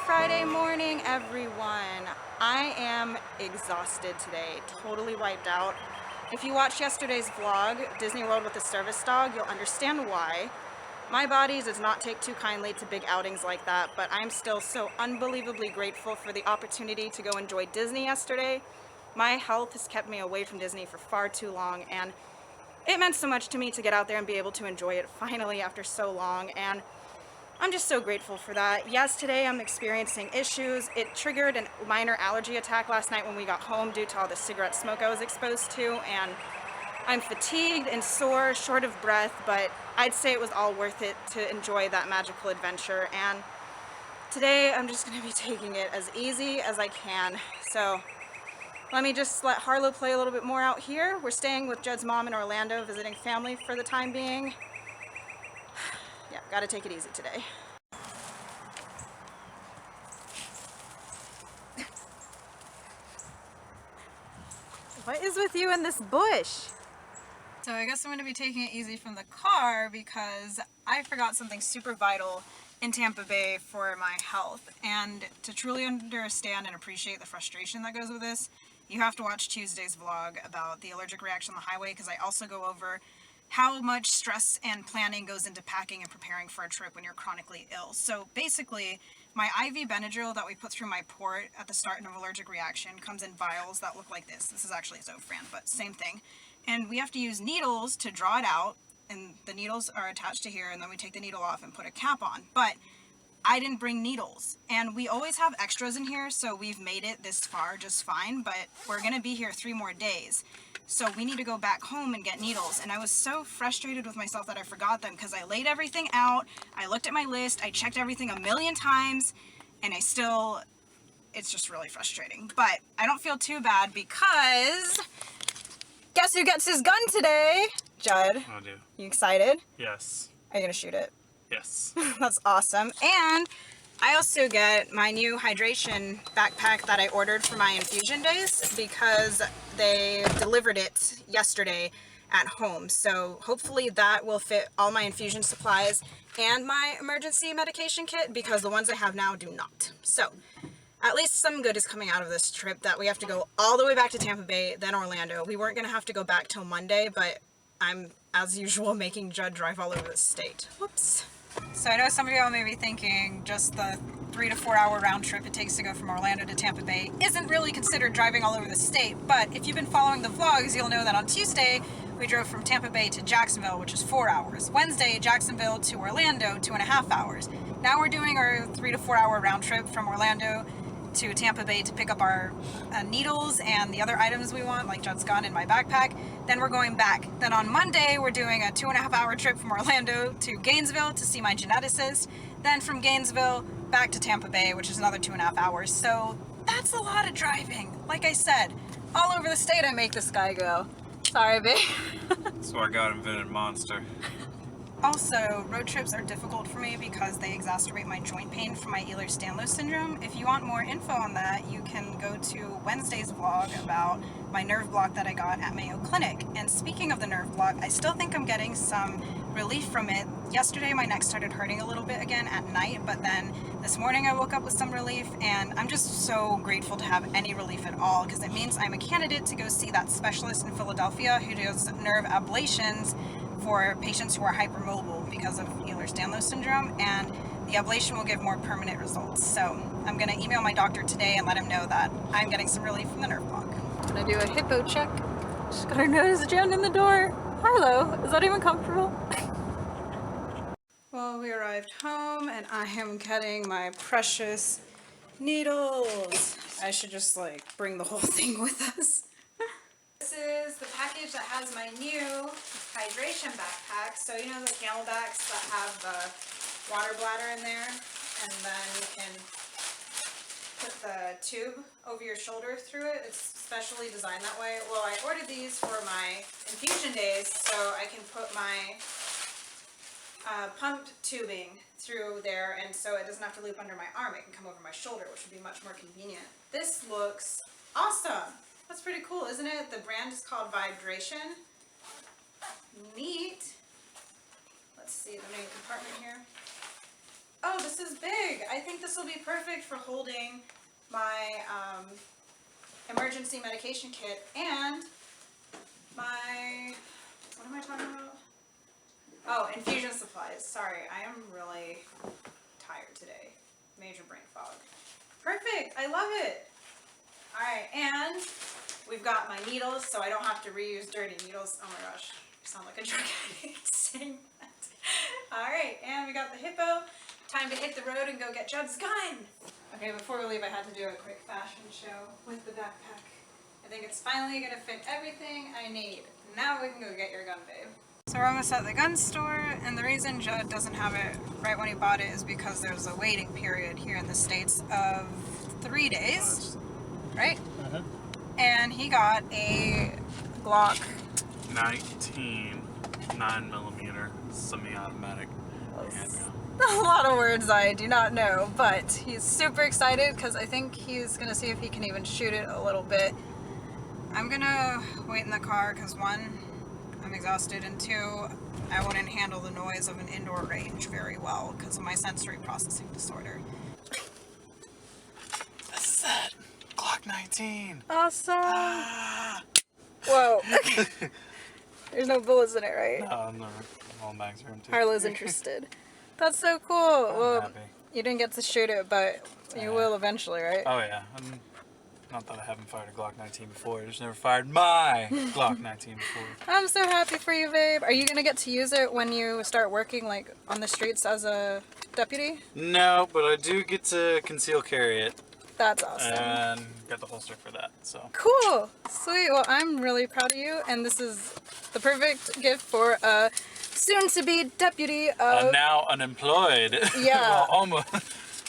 Friday morning, everyone. I am exhausted today, totally wiped out. If you watched yesterday's vlog, Disney World with the Service Dog, you'll understand why. My body does not take too kindly to big outings like that, but I'm still so unbelievably grateful for the opportunity to go enjoy Disney yesterday. My health has kept me away from Disney for far too long, and it meant so much to me to get out there and be able to enjoy it finally after so long, and I'm just so grateful for that. Yes, today I'm experiencing issues. It triggered a minor allergy attack last night when we got home due to all the cigarette smoke I was exposed to, and I'm fatigued and sore, short of breath, but I'd say it was all worth it to enjoy that magical adventure. And today I'm just going to be taking it as easy as I can. So let me just let Harlow play a little bit more out here. We're staying with Judd's mom in Orlando, visiting family for the time being. Yeah, gotta take it easy today. What is with you in this bush? So I guess I'm going to be taking it easy from the car because I forgot something super vital in Tampa Bay for my health. And to truly understand and appreciate the frustration that goes with this, you have to watch Tuesday's vlog about the allergic reaction on the highway, because I also go over how much stress and planning goes into packing and preparing for a trip when you're chronically ill. So basically, my IV Benadryl that we put through my port at the start of an allergic reaction comes in vials that look like this. This is actually Zofran, but same thing. And we have to use needles to draw it out, and the needles are attached to here, and then we take the needle off and put a cap on. But I didn't bring needles, and we always have extras in here, so we've made it this far just fine, but we're gonna be here 3 more days. So we need to go back home and get needles. And I was so frustrated with myself that I forgot them, because I laid everything out, I looked at my list, I checked everything a million times, and it's just really frustrating. But I don't feel too bad, because guess who gets his gun today? Judd. I do. You excited? Yes. Are you gonna shoot it? Yes. That's awesome. And I also get my new hydration backpack that I ordered for my infusion days, because they delivered it yesterday at home. So hopefully that will fit all my infusion supplies and my emergency medication kit, because the ones I have now do not. So at least some good is coming out of this trip, that we have to go all the way back to Tampa Bay, then Orlando. We weren't going to have to go back till Monday, but I'm, as usual, making Judd drive all over the state. Whoops. So I know some of y'all may be thinking just the 3 to 4 hour round trip it takes to go from Orlando to Tampa Bay isn't really considered driving all over the state, but if you've been following the vlogs, you'll know that on Tuesday we drove from Tampa Bay to Jacksonville, which is 4 hours. Wednesday, Jacksonville to Orlando, 2.5 hours. Now we're doing our 3 to 4 hour round trip from Orlando to Tampa Bay to pick up our needles and the other items we want, like Judd's gun and my backpack. Then we're going back. Then on Monday, we're doing a 2.5 hour trip from Orlando to Gainesville to see my geneticist. Then from Gainesville, back to Tampa Bay, which is another 2.5 hours. So that's a lot of driving. Like I said, all over the state I make this guy go. Sorry, babe. So our God invented Monster. Also, road trips are difficult for me because they exacerbate my joint pain from my Ehlers-Danlos syndrome. If you want more info on that, you can go to Wednesday's vlog about my nerve block that I got at Mayo Clinic. And speaking of the nerve block, I still think I'm getting some relief from it. Yesterday, my neck started hurting a little bit again at night, but then this morning I woke up with some relief, and I'm just so grateful to have any relief at all, because it means I'm a candidate to go see that specialist in Philadelphia who does nerve ablations for patients who are hypermobile because of Ehlers-Danlos syndrome, and the ablation will give more permanent results. So I'm going to email my doctor today and let him know that I'm getting some relief from the nerve block. I'm going to do a hippo check. She's got her nose jammed in the door. Harlow, is that even comfortable? Well, we arrived home and I am getting my precious needles. I should just bring the whole thing with us. This is the package that has my new hydration backpack. So you know the camelbacks that have the water bladder in there, and then you can put the tube over your shoulder through it. It's specially designed that way. Well, I ordered these for my infusion days so I can put my pumped tubing through there, and so it doesn't have to loop under my arm. It can come over my shoulder, which would be much more convenient. This looks awesome. That's pretty cool, isn't it? The brand is called Vibration. Neat. Let's see the main compartment here. Oh, this is big. I think this will be perfect for holding my emergency medication kit and my, what am I talking about? Oh, infusion supplies. Sorry, I am really tired today. Major brain fog. Perfect, I love it. All right, and we've got my needles, so I don't have to reuse dirty needles. Oh my gosh, I sound like a drug addict saying that. All right, and we got the hippo. Time to hit the road and go get Judd's gun. Okay, before we leave, I had to do a quick fashion show with the backpack. I think it's finally gonna fit everything I need. Now we can go get your gun, babe. So we're almost at the gun store, and the reason Judd doesn't have it right when he bought it is because there's a waiting period here in the States of 3 days, right? And he got a Glock 19 9mm semi-automatic handgun. a lot of words I do not know, but he's super excited because I think he's gonna see if he can even shoot it a little bit. I'm gonna wait in the car because one, I'm exhausted, and two, I wouldn't handle the noise of an indoor range very well because of my sensory processing disorder. This is it. Glock 19. Awesome. Ah. Whoa. There's no bullets in it, right? No, all bags are empty. Harlow's interested. That's so cool. Well, happy. you didn't get to shoot it, but you will eventually, right? Oh yeah. Not that I haven't fired a Glock 19 before. I just never fired my Glock 19 before. I'm so happy for you, babe. Are you gonna get to use it when you start working, like, on the streets as a deputy? No, but I do get to conceal carry it. That's awesome. And got the holster for that, so. Cool. Sweet. Well, I'm really proud of you, and this is the perfect gift for a soon-to-be deputy of... now unemployed. Yeah. Well, almost.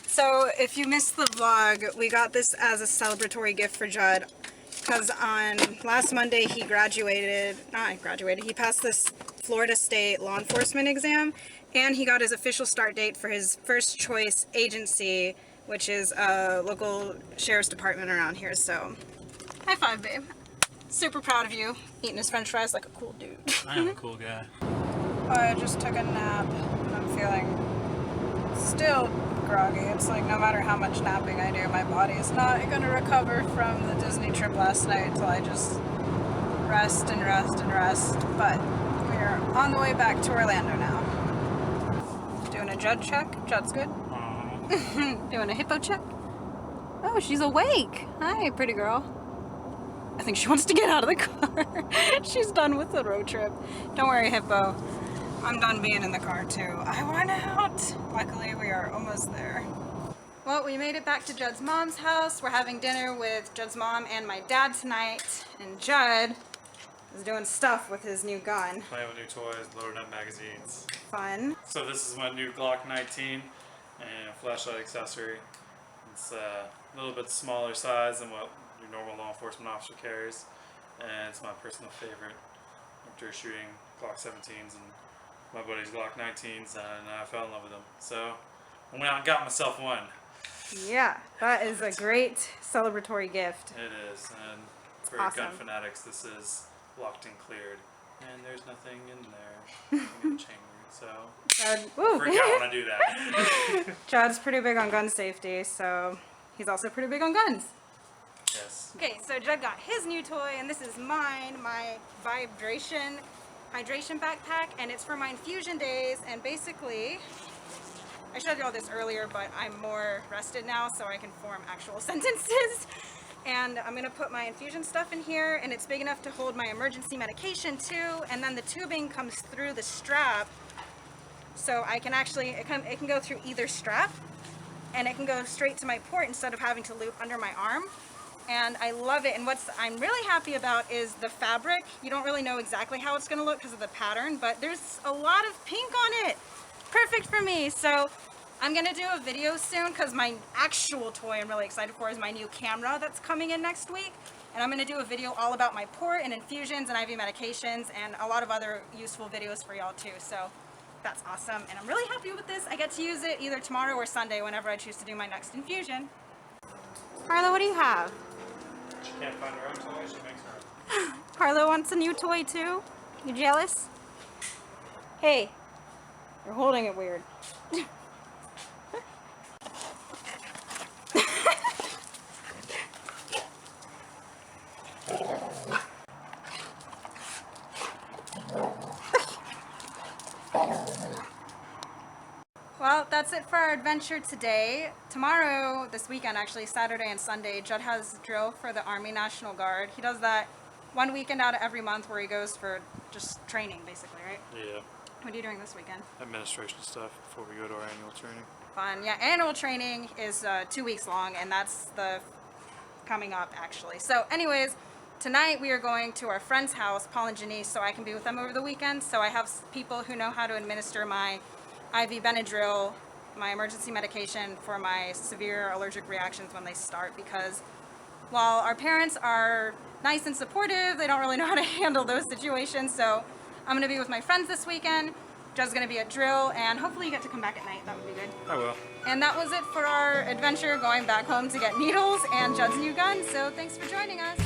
So, if you missed the vlog, we got this as a celebratory gift for Judd, because on last Monday he he passed this Florida State law enforcement exam, and he got his official start date for his first choice agency, which is a local sheriff's department around here. So, high five, babe. Super proud of you, eating his french fries like a cool dude. I am a cool guy. I just took a nap, and I'm feeling still groggy. It's like no matter how much napping I do, my body is not going to recover from the Disney trip last night until I just rest and rest and rest. But we are on the way back to Orlando now. Doing a Judd check. Judd's good. Doing a hippo check. Oh, she's awake. Hi, pretty girl. I think she wants to get out of the car. She's done with the road trip. Don't worry, hippo. I'm done being in the car too. I want out. Luckily, we are almost there. Well, we made it back to Judd's mom's house. We're having dinner with Judd's mom and my dad tonight. And Judd is doing stuff with his new gun. Playing with new toys, loading up magazines. Fun. So this is my new Glock 19 and a flashlight accessory. It's a little bit smaller size than what your normal law enforcement officer carries. And it's my personal favorite after shooting Glock 17s and my buddy's Glock 19s, and I fell in love with them. So I went out and got myself one. Yeah, that is a great celebratory gift. It is, and for awesome. gun fanatics, this is locked and cleared. And there's nothing in there in the chamber, so Judd, freak out when I do that. Judd's pretty big on gun safety, so he's also pretty big on guns. Yes. Okay, so Judd got his new toy, and this is mine, my hydration backpack, and it's for my infusion days. And basically, I showed you all this earlier, but I'm more rested now, so I can form actual sentences. And I'm gonna put my infusion stuff in here, and it's big enough to hold my emergency medication too. And then the tubing comes through the strap, so I can actually, it can go through either strap, and it can go straight to my port instead of having to loop under my arm. And I love it. And what I'm really happy about is the fabric. You don't really know exactly how it's gonna look because of the pattern, but there's a lot of pink on it. Perfect for me. So I'm gonna do a video soon because my actual toy I'm really excited for is my new camera that's coming in next week. And I'm gonna do a video all about my port and infusions and IV medications and a lot of other useful videos for y'all too. So that's awesome. And I'm really happy with this. I get to use it either tomorrow or Sunday whenever I choose to do my next infusion. Harlow, what do you have? She can't find her own toy, she makes her own. Harlow wants a new toy too? You jealous? Hey, you're holding it weird. Well, that's it for our adventure today. Tomorrow, this weekend actually, Saturday and Sunday, Judd has drill for the Army National Guard. He does that one weekend out of every month where he goes for just training, basically, right? Yeah. What are you doing this weekend? Administration stuff before we go to our annual training. Fun. Yeah, annual training is 2 weeks long, and that's the coming up, actually. So anyways, tonight we are going to our friend's house, Paul and Janice, so I can be with them over the weekend. So I have people who know how to administer my IV Benadryl, my emergency medication for my severe allergic reactions when they start, because while our parents are nice and supportive, they don't really know how to handle those situations. So I'm going to be with my friends this weekend. Joe's going to be at drill, and hopefully you get to come back at night. That would be good. I will. And that was it for our adventure going back home to get needles and Judd's new gun. So thanks for joining us.